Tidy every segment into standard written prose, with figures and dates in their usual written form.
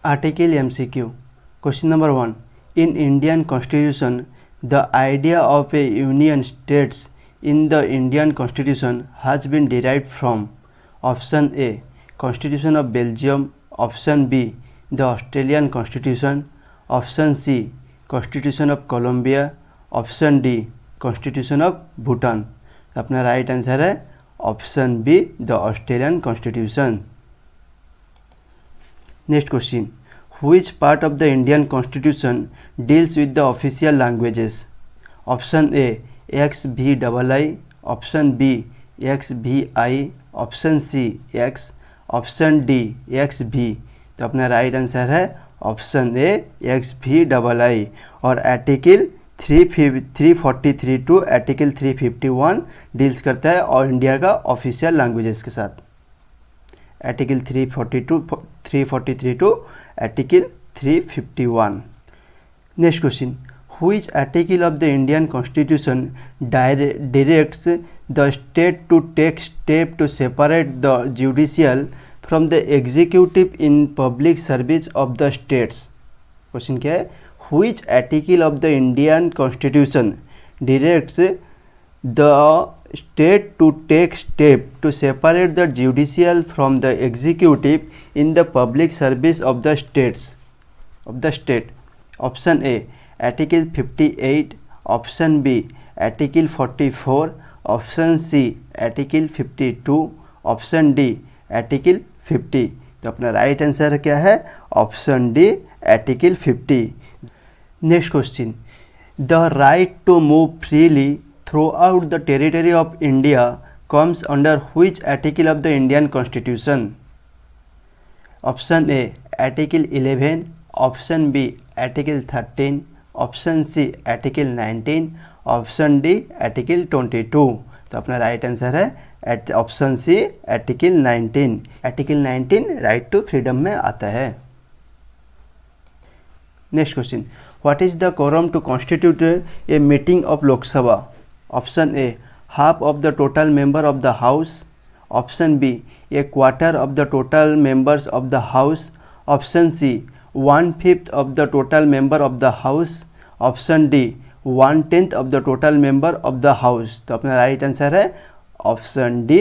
Article MCQ. Question number 1. In Indian Constitution, the idea of a union states in the Indian Constitution has been derived from option A. Constitution of Belgium, option B. The Australian Constitution, option C. Constitution of Colombia, option D. Constitution of Bhutan. अपना right answer है option be the Australian constitution. Next question. Which part of the Indian Constitution deals with the official languages? Option A XVII, option B XVI, option C X, option D XV. तो अपना right answer है option A XVII. और article 343 to article 351 deals करता है और India का official languages के साथ. Article 343 to article 351. Next question. Which article of the Indian Constitution directs the state to take step to separate the judicial from the executive in public service of the states? Question क्या है? Which article of the Indian Constitution directs the state to take step to separate the judicial from the executive in the public service of the state? Option A Article 58, option B Article 44, option C Article 52, option D Article 50. तो अपना right answer क्या है? Option D article 50. Next question. The right to move freely throughout the territory of India comes under which article of the Indian constitution? Option A article 11, option B article 13, option C article 19, option D article 22. तो अपना right answer है option C article 19. Article 19 right to freedom में आता है. Next question. What is the quorum to constitute a meeting of Lok Sabha? Option A half of the total member of the house, option B A quarter of the total members of the house, option C 1/5 of the total member of the house, option D 1/10 of the total member of the house. तो अपना right answer है option D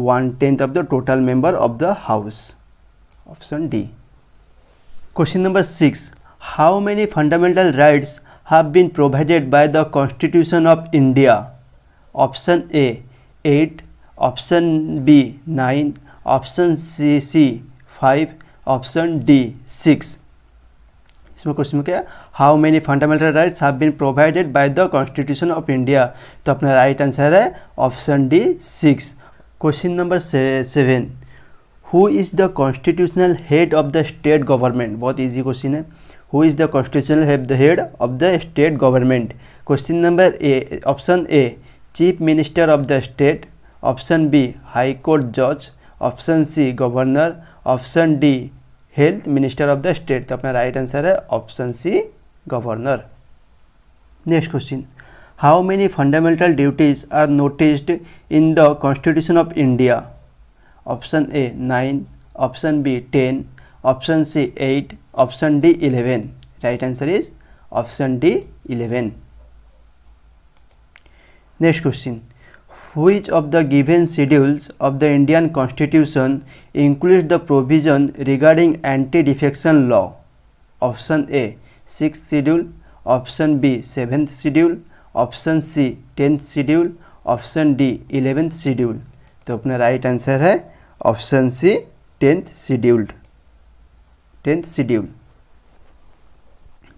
1/10 of the total member of the house. Option D. Question number 6. How many fundamental rights have been provided by the Constitution of India? Option A 8, option B 9, option C 5, option D 6. इसमें question में क्या है? How many fundamental rights have been provided by the constitution of India. तो अपना right answer है option D 6. Question number 7. Who is the constitutional head of the state government? बहुत easy question है. Who is the constitutional head of the state government? Question number A option A chief minister of the state, option B high court जज, option C governor, option D health minister of the state. तो अपना right answer है option C governor. Next question. How many fundamental duties are noticed in the constitution of India? Option A 9, option B 10, option C 8, option D 11. Right answer is option D 11. Next question. Which of the given schedules of the Indian Constitution includes the provision regarding anti-defection law? Option A 6th schedule, option B 7th schedule, option C 10th schedule, option D 11th schedule. तो अपना right answer है option C 10th scheduled.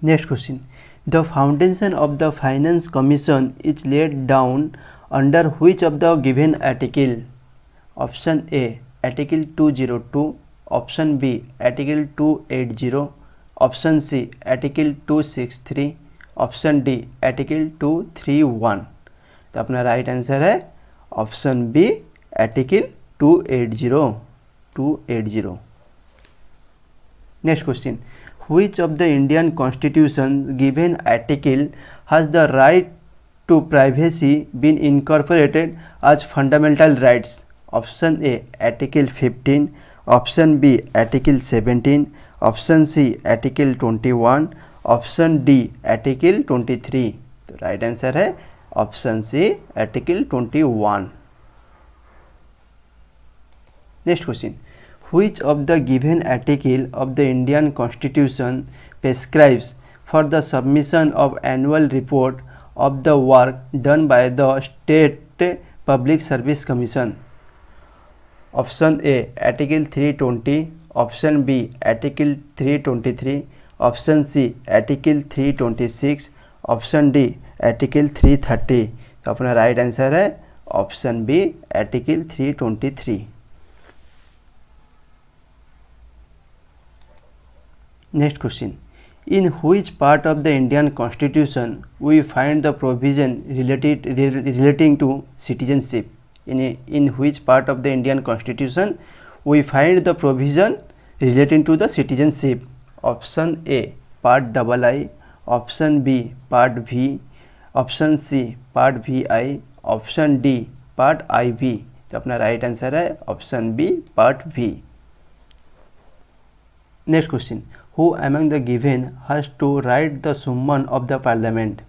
Next question. The foundation of the Finance Commission is laid down under which of the given article? Option A Article 202, option B Article 280, option C Article 263, option D Article 231. तो अपना right answer है option B article 280. Next question. Which of the Indian Constitution given article has the right to privacy been incorporated as fundamental rights? Option A Article 15, option B Article 17, option C article 21, option D article 23। तो right answer है option C article 21। Next question, which of the given article of the Indian Constitution prescribes for the submission of annual report of the work done by the State Public Service Commission? Option A Article 320, Option B Article 323, Option C Article 326, Option D Article 330। तो अपना right answer है option B article 323। Next question, in which part of the Indian Constitution we find the provision relating to citizenship? In which part of the Indian Constitution we find the provision relating to the citizenship? Option A part II, Option B part V, Option C part VI, Option D part IV। तो अपना right answer है option B part V। Next question, who among the given has to write the summon of the parliament?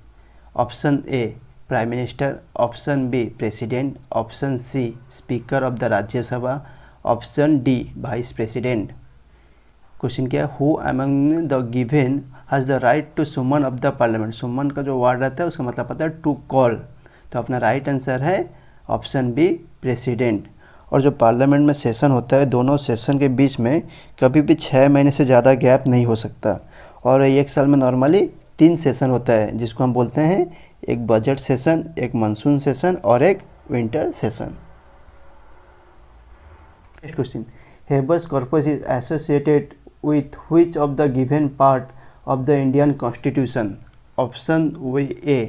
Option A prime minister, option B president, option C speaker of the Rajya Sabha, option D vice president। Question क्या है, who among the given has the right to summon of the parliament? summon का जो word रहता है उसका मतलब पता है टू कॉल। तो अपना राइट आंसर है ऑप्शन बी प्रेसिडेंट। और जो पार्लियामेंट में सेशन होता है, दोनों सेशन के बीच में कभी भी 6 महीने से ज़्यादा गैप नहीं हो सकता। और एक साल में नॉर्मली 3 सेशन होता है, जिसको हम बोलते हैं एक बजट सेशन, एक मानसून सेशन और एक winter session. Next question, habeas corpus is associated with which of the given part of the Indian constitution? Option A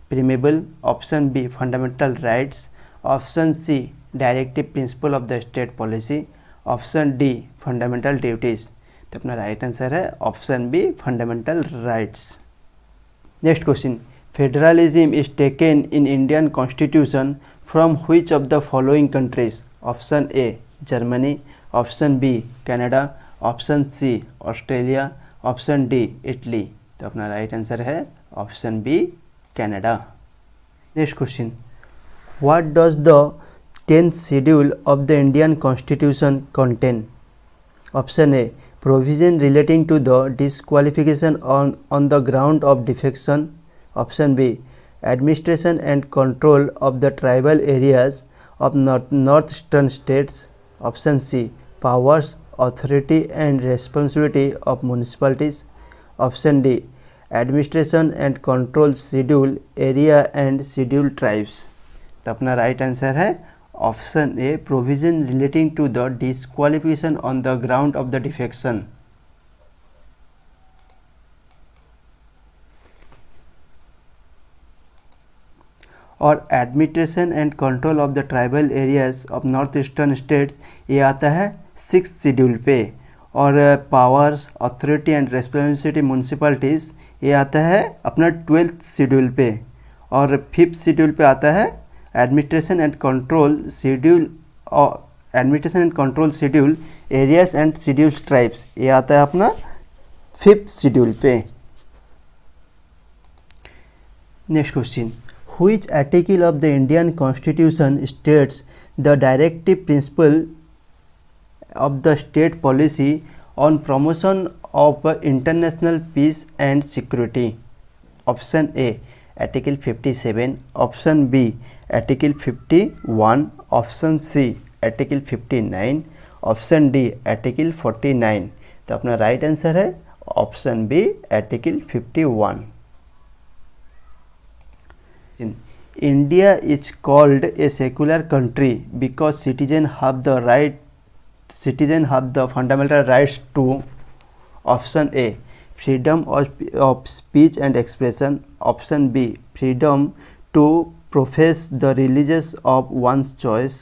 preamble, option B fundamental rights, option C directive principle of the state policy, option D fundamental duties. तो अपना right answer है option B fundamental rights. Next question, federalism is taken in Indian constitution from which of the following countries? Option A Germany, option B Canada, option C Australia, option D Italy. तो अपना right answer है option B Canada. Next question, what does the 10th schedule of the Indian Constitution contain? Option A provision relating to the disqualification on the ground of defection, option B administration and control of the tribal areas of northeastern states, option C powers, authority and responsibility of municipalities, option D administration and control schedule area and scheduled tribes। तो अपना right answer है option A provision relating to the disqualification on the ground of the defection. और administration and control of the tribal areas of north eastern states ये आता है 6th schedule पे। और powers, authority and responsibility municipalities ये आता है अपना 12th शेड्यूल पे। और 5th शेड्यूल पे आता है administration and control schedule, administration and control schedule areas and scheduled tribes ये आता है अपना 5th शेड्यूल पे। Next question, which article of the Indian constitution states the directive principle of the state policy on promotion of international peace and security? Option A article 57, option B article 51, option C article 59, option D article 49। तो अपना right answer है option B article 51। India is called a secular country because citizen have the fundamental rights to, option A freedom of speech and expression, option B freedom to profess the religious of one's choice,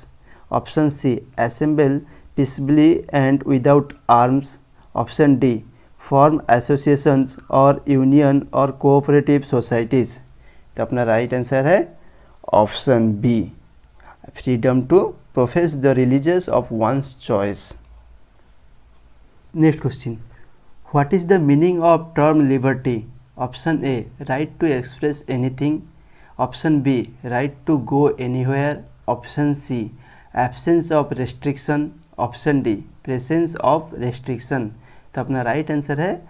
option C assemble peaceably and without arms, option D form associations or union or cooperative societies। तो अपना right answer है option B freedom to profess the religious of one's choice। Next question, what is the meaning of term liberty? Option A right to express anything, option B right to go anywhere, option C absence of restriction, option D presence of restriction. तो अपना right answer है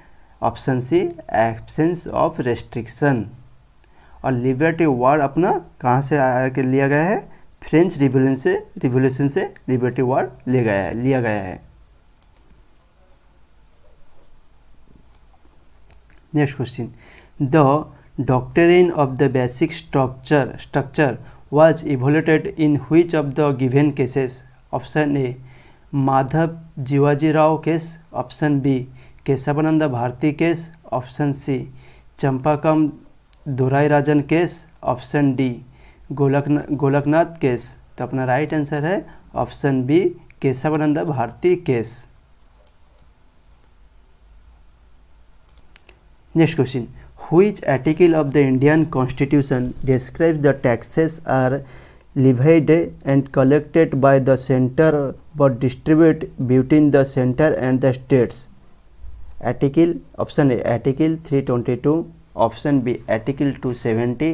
option C absence of restriction. और liberty word अपना कहाँ से आके लिया गया है? फ्रेंच रिवोल्यूशन से लिबर्टी वर्ड लिया गया है। Next question, the doctrine of the basic structure was evaluated in which of the given cases? Option A Madhav Jivaji Rao case, option B Kesavananda Bharati case, option C Champakam Dorairajan case, option D Golaknath case. तो अपना right answer है option B Kesavananda Bharati case. Next question, which article of the Indian Constitution describes the taxes are levied and collected by the center but distributed between the center and the states? Article option A Article 322, option B Article 270,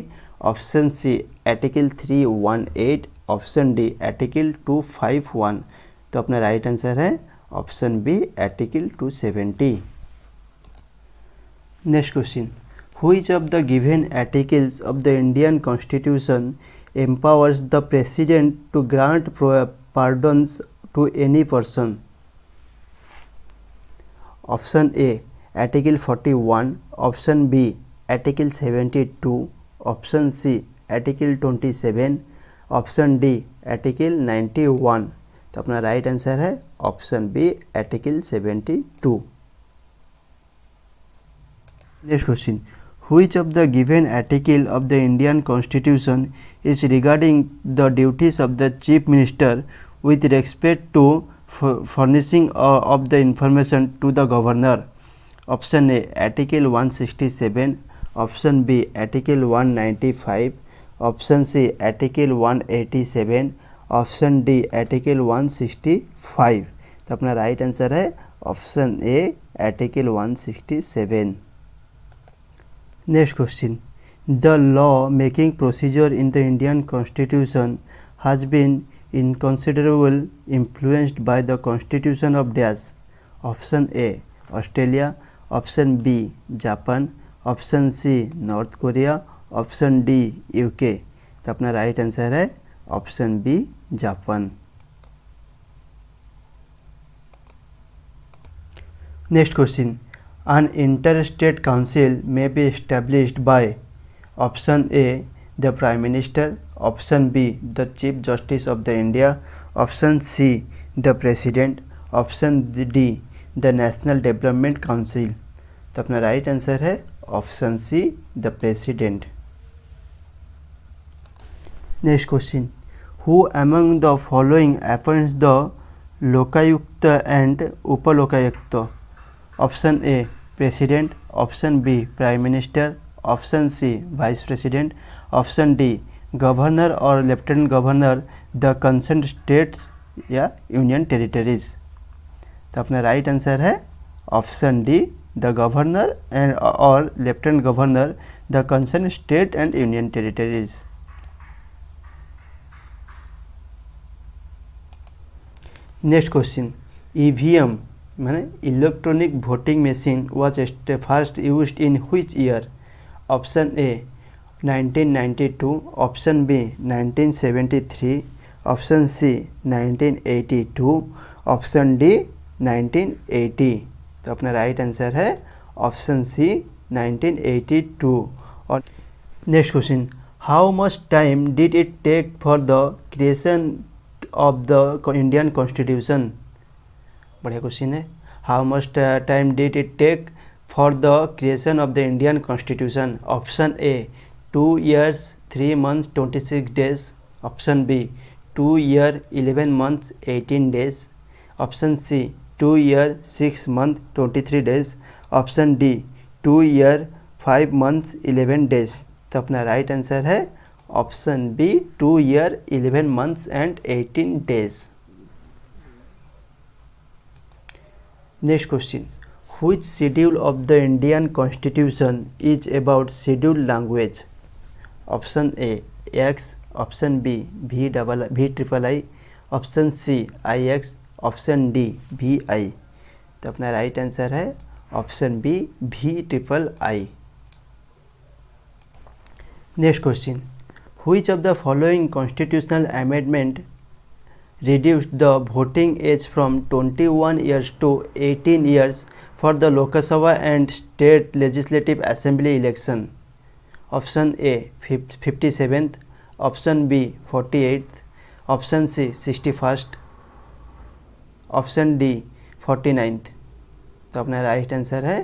option C Article 318, option D Article 251। तो अपना right answer है option B Article 270। Next question, which of the given articles of the Indian Constitution empowers the President to grant pardons to any person? Option A Article 41, option B Article 72, option C Article 27, option D Article 91। तो अपना right answer है option B Article 72। Next question, which of the given article of the Indian Constitution is regarding the duties of the Chief Minister with respect to furnishing of the information to the Governor? Option A Article 167, option B Article 195, option C Article 187, option D Article 165। तो अपना right answer है option A Article 167। Next question, the law making procedure in the Indian Constitution has been inconsiderable influenced by the Constitution of dash? Option A Australia, option B Japan, option C North Korea, option D UK। तो अपना right answer है option B Japan. Next question, an interstate council may be established by option A the Prime Minister, option B the Chief Justice of the India, option C the President, option D the National Development Council। तो अपना right answer है option C the president. Next question, who among the following appoints the Lokayukta and Upalokayukta? Option A president, option B prime minister, option C vice president, option D governor और lieutenant governor the concern states या union territories. तो अपना right answer है option D the governor and और lieutenant governor the concern state and union territories. Next question, EVM माने electronic voting machine was first used in which year? Option A 1992, option B 1973, option C 1982, option D 1980। तो अपना right answer है option C 1982। और next question, how much time did it take for the creation of the Indian constitution? बढ़िया question है। How much time did it take for the creation of the Indian constitution? Option A 2 years 3 months 26 days, option B 2 year 11 months 18 days, option C 2 year 6 months 23 days, option D 2 year 5 months 11 days। तो अपना right answer है option B 2 year 11 months and 18 days। Next question, Which schedule of the Indian Constitution is about scheduled language? Option A X, option B VIII, option C IX, option D VI। तो अपना right answer है option B VIII। Next question, which of the following constitutional amendment reduced the voting age from 21 years to 18 years for the Lok Sabha and State Legislative Assembly election? Option A 57th, option B 48th, option C 61st, option D 49th। तो अपना right answer है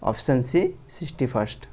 option सी 61st।